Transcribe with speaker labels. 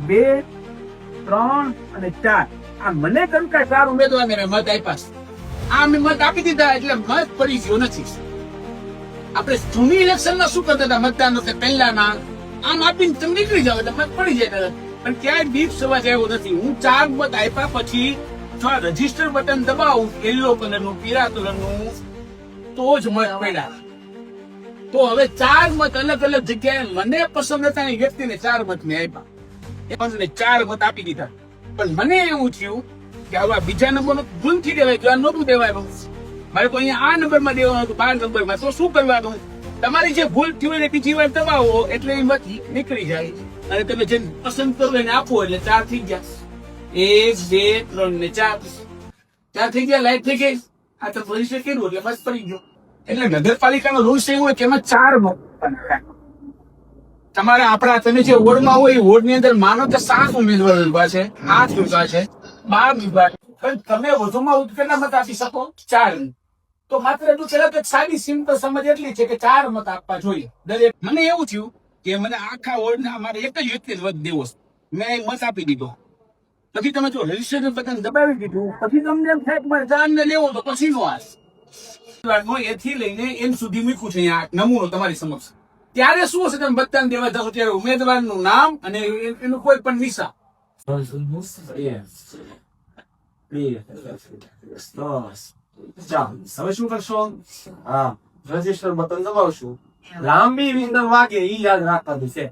Speaker 1: બે 3 અને 4 આ મને કહ્યું કે 4 ઉમેદવારને મેં મત આપ્યા. આ મેં મત આપી દીધા એટલે મત પડી ગયો નથી. આપણે જૂની ઇલેક્શન માં શું કરતા હતા મતદાન વખતે પહેલાના આમ આપીને તમે નીકળી જાવ એટલે મત પડી જાય. પણ ક્યાંય દીપ સવા જેવું નથી. હું 4 મત આપ્યા પછી જો આ રજીસ્ટર બટન દબાવું યલો કલરનું પીળા કલરનું તો જ મત પડ્યા. તો હવે 4 મત અલગ અલગ જગ્યાએ મને પસંદ હતા એ વ્યક્તિને 4 મત મેં આપ્યા. એ 4 મત આપી દીધા. પણ મને એવું થયું કે હવે બીજા નંબર ભૂલથી દેવાય તો આ નહોતું દેવાય. મારે તો અહીંયા આ નંબર માં દેવાનું હતું 12 નંબરમાં. તો શું કરવાનું? તમારી જે ભૂલ થયું હોય બીજી વાર દબાવો એટલે એ મત નીકળી જાય અને તમે જે પસંદ કરો એને આપો એટલે 4 થઈ ગયા. 1 2 3 ને 4 થઈ ગયા. લાઈટ થઈ ગઈ. આ તો રજીસ્ટર કર્યું એટલે મત પડી ગયો. એટલે નગરપાલિકાનો રૂલ્સ એવું હોય કે એમાં 4 મત તમારે આપણા તમે જે વોર્ડમાં હોય એ વોર્ડ ની અંદર માનો કે 7 ઉમેદવાર ઉભા છે, 8 ઉભા છે, 12 ઉભા છે. તમે વધુમાં કેટલા મત આપી શકો? 4. તો માત્ર એટલું છે કે સાદી સિમ્પલ સમજ એટલી છે કે 4 મત આપવા જોઈએ દરેક. મને એવું થયું કે મને આખા વોર્ડ ના મારે એક જ વ્યક્તિ મત દેવો છે. મેં મત આપી દીધો. પછી તમે જો રજીસ્ટર બટન દબાવી દીધું પછી તમને એમ થાય કે મારે જાનને લેવો તો પછી નો આસ એથી લઈને એમ સુધી મૂક્યું છે અહીંયા નમૂનો તમારી સમક્ષ. ત્યારે શું હશે તમે બધાને દેવા જાઓ ત્યારે ઉમેદવારનું નામ અને એનું કોઈ પણ નિશા.
Speaker 2: હવે શું કરશો? હા, રજીસ્ટર બટન દબાવશું. લાંબી વિંદર વાગે ઈ યાદ રાખવાનું છે.